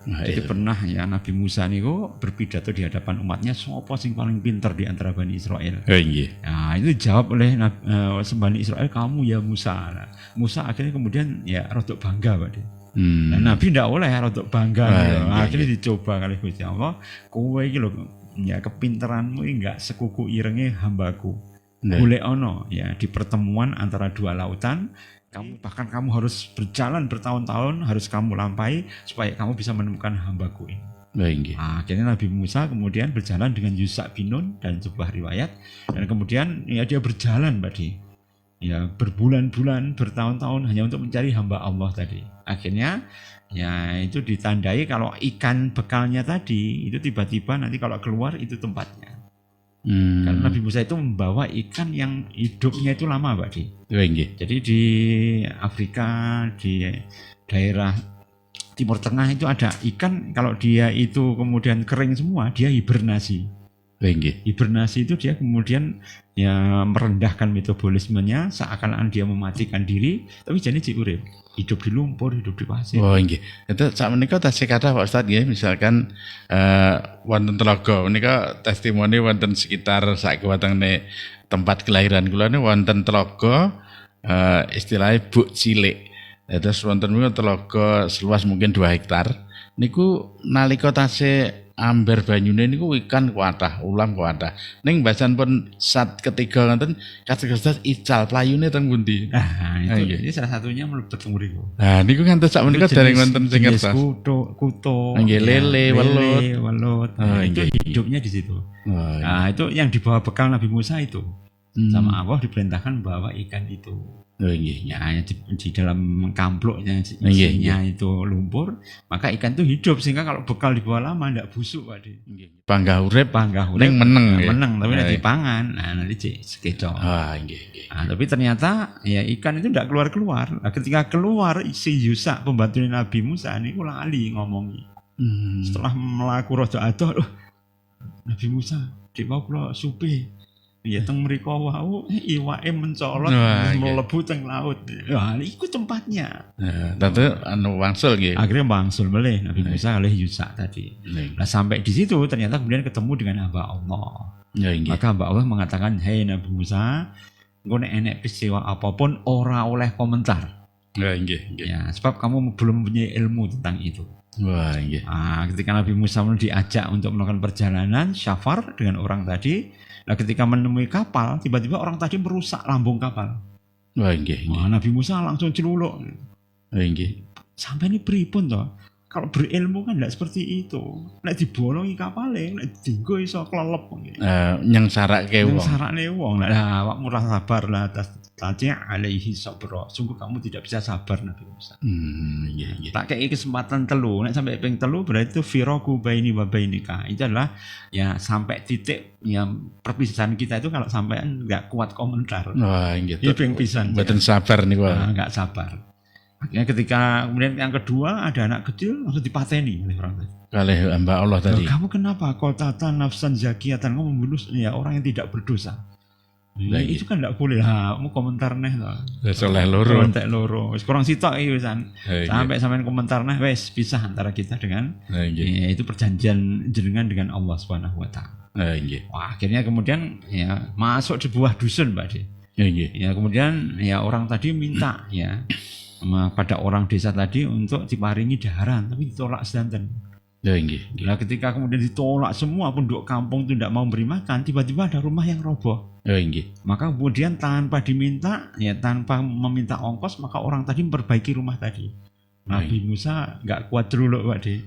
Jadi pernah ya Nabi Musa niku berpidato di hadapan umatnya, sapa sing paling pinter di antara Bani Israel. Nah, itu dijawab oleh Bani Israel, kamu ya Musa. Nah, Musa akhirnya kemudian ya rodok bangga Pak. Nah, Nabi ndak oleh rodok bangga. Akhirnya dicoba kali Gusti Allah, kowe iki lho ya kepinteranmu enggak sekuku irenge hambaku. Boleh ono ya di pertemuan antara dua lautan. Bahkan kamu harus berjalan bertahun-tahun, harus kamu lampaui supaya kamu bisa menemukan hambaku ini. Nah, akhirnya Nabi Musa kemudian berjalan dengan Yusha bin Nun dan sebuah riwayat, dan kemudian ya dia berjalan ya berbulan-bulan, bertahun-tahun hanya untuk mencari hamba Allah tadi. Akhirnya ya itu ditandai kalau ikan bekalnya tadi itu tiba-tiba nanti kalau keluar itu tempatnya. Karena Nabi Musa itu membawa ikan yang hidupnya itu lama Pak Di. Jadi di Afrika, di daerah Timur Tengah itu ada ikan, kalau dia itu kemudian kering semua, dia hibernasi. Hibernasi itu dia kemudian ya merendahkan metabolismenya, seakan-akan dia mematikan diri, tapi jadi urip, hidup di lumpur, hidup di pasir. Itu saat menikah tasih kata Pak Ustadz ya, misalkan wonten telaga menika testimoni wonten sekitar saiki watenge tempat kelahiran kula niku wonten telaga istilahnya Buk Cilik. Terus wonten menika telaga seluas mungkin 2 hektar. Niku nalika tasih amber banyune niku ikan kuatah, ulam kuatah. Ning bahasan pun saat ketiga ngoten kados ical playune teng pundi? Nah, itu ini salah satunya mlebet mriku. Nah, niku ngantos sak menika dereng wonten sing ngertos. Kuto, nggih lele, welut. Itu hidupnya di situ. Nah, itu yang dibawa bekal Nabi Musa itu. Sama Allah diperintahkan bawa ikan itu. Ya, di dalam kamploknya isinya itu lumpur, maka ikan itu hidup, sehingga kalau bekal dibawa lama ndak busuk Pak. Panggah urip ning meneng tapi nek dipangan nanti sekeco. Tapi ternyata ya ikan itu ndak keluar-keluar. Nah, ketika keluar si Yusha pembantu Nabi Musa niku lali ngomongi. Setelah melaku rodo adoh, Nabi Musa dhewe kula supe. Ya teng mriko wau iwake mencolot mlebu teng laut. Wah, iku tempatnya. Tentu wangsul nggih. Akhirnya wangsul melih Nabi Musa oleh Yusha tadi. Nah, sampai di situ ternyata kemudian ketemu dengan hamba Allah. Maka hamba Allah mengatakan, "Hei Nabi Musa, engko nek enek peristiwa apapun ora oleh komentar." Ya, sebab kamu belum punya ilmu tentang itu. Ketika Nabi Musa diajak untuk melakukan perjalanan syafar dengan orang tadi, ketika menemui kapal, tiba-tiba orang tadi merusak lambung kapal. Nabi Musa langsung celuluk. Sampai ini pripun toh? Kalau berilmu kan tidak seperti itu. Nek dibolongi kapale, nek dienggo iso klelep. Nyengsarake wong. Nyengsarake wong. Lah awakmu ora sabar lah tati alaihi sabra. Sungguh kamu tidak bisa sabar Nabi Musa. Tak kei kesempatan telu. Nek sampai ping telu berarti itu firaku baini wa bainika. Itu adalah ya sampai titik yang perpisahan kita itu kalau sampai enggak kuat komentar. Itu ping pisan. Mboten sabar niku. Enggak sabar. Akhirnya ketika kemudian yang kedua ada anak kecil langsung dipateni oleh orang tadi. Oleh hamba Allah tadi. Kamu kenapa? Qatatan nafsan zakiyatan, kamu membunuh ya orang yang tidak berdosa. Itu kan tidak boleh. Kamu komentar neh toh. Soleh loro. Kontek loro. Wis kurang sitok iki wisan. Sampai sampean komentar neh wis pisah antara kita dengan itu perjanjian jenengan dengan Allah Subhanahu wa taala. Wah, akhirnya kemudian ya masuk di sebuah dusun, Mbak De. Ya kemudian ya orang tadi minta ya pada orang desa tadi untuk diparingi daharan, tapi ditolak sedanten. Nah, ketika kemudian ditolak semua penduduk kampung itu tidak mau beri makan, tiba-tiba ada rumah yang roboh. Maka kemudian tanpa diminta, ya tanpa meminta ongkos, maka orang tadi memperbaiki rumah tadi. Nabi Musa nggak kuat dulu Pak De.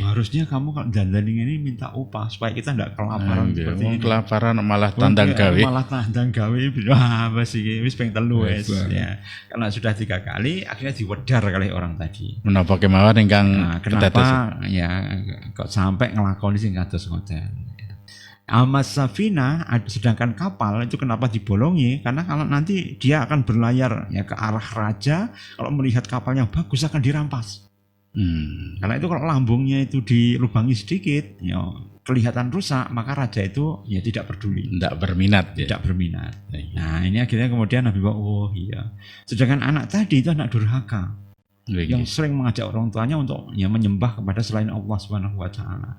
Harusnya kamu kalau dandani ini minta upah supaya kita nggak kelaparan seperti ini. Kelaparan malah tandang gawe. Malah tandang gawe. Wah, wis ping telu wis. Ya. Karena sudah 3 kali akhirnya diwedar kali orang tadi. Menapa kemawon ingkang kenapa ya kok sampai ngelakoni sing kados ngoten. Amas safina, sedangkan kapal itu kenapa dibolongi? Karena kalau nanti dia akan berlayar ya ke arah raja, kalau melihat kapalnya bagus akan dirampas. Karena itu kalau lambungnya itu dilubangi sedikit, ya kelihatan rusak, maka raja itu ya tidak peduli. Tidak berminat. Tidak berminat. Nah ini akhirnya kemudian Nabi bilang, oh iya. Sedangkan anak tadi itu anak durhaka. yang sering mengajak orang tuanya untuk menyembah kepada selain Allah Subhanahu wa taala.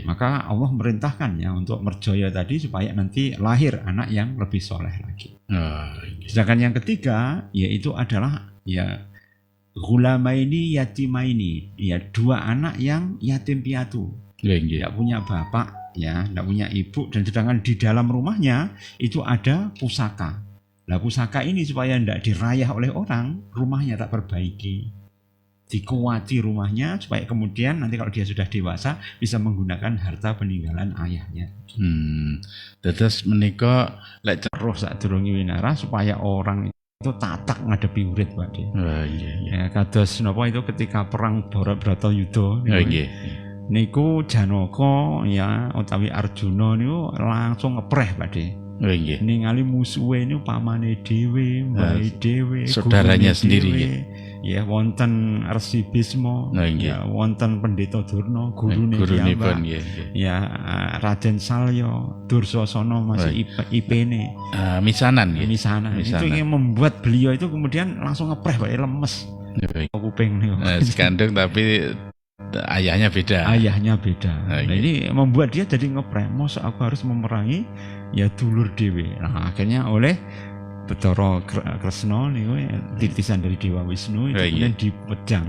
Maka Allah merintahkan untuk merjoyo tadi supaya nanti lahir anak yang lebih soleh lagi. Sedangkan yang ketiga yaitu adalah ghulamaini yatimaini, dua anak yang yatim piatu, tidak punya bapak, tidak punya ibu, dan sedangkan di dalam rumahnya itu ada pusaka. Nah, pusaka ini supaya tidak dirayah oleh orang, rumahnya tak perbaiki, dikuati rumahnya supaya kemudian nanti kalau dia sudah dewasa bisa menggunakan harta peninggalan ayahnya. Terus menika lek terus sadurunge winara supaya orang itu tatak ngadepi urip, Pak De. Ya kados napa itu ketika perang Bharatayuda niku Janaka utawi Arjuna niku langsung ngepreh, Pak De. Ningali musuhe niku pamane dhewe, mbahe dhewe, saudaranya sendiri wonten Resi Bisma, wonten Pendeta Durna, gurune piyambak, Raden Salya, Dursasana masih IP-ne. Misanan. Itu yang membuat beliau itu kemudian langsung ngepreh, Pak, lemes. Kuping niku. Sekandung tapi ayahnya beda. Nah, ini membuat dia jadi ngepreh, masa aku harus memerangi dulur dhewe. Nah, akhirnya oleh Bathara Kresna niku titisan dari Dewa Wisnu itu kemudian dipejang.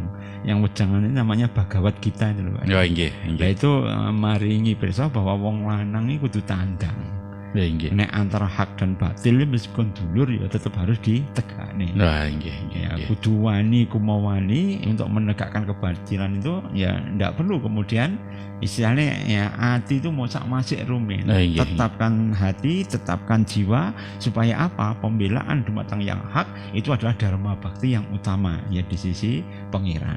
Yang wejangan ini namanya Bhagawat Gita itu lho, Pak. Nah, itu maringi pirsa bahwa wong lanang iki kudu tandang. Nek antara hak dan batil meskipun dulur tetap harus ditegakne. Kudu wani kumawani untuk menegakkan kebatilan itu ndak perlu kemudian istilahnya hati itu mosak masik rumit. Tetapkan hati, tetapkan jiwa supaya apa? Pembelaan dumateng yang hak itu adalah dharma bakti yang utama di sisi pengiran.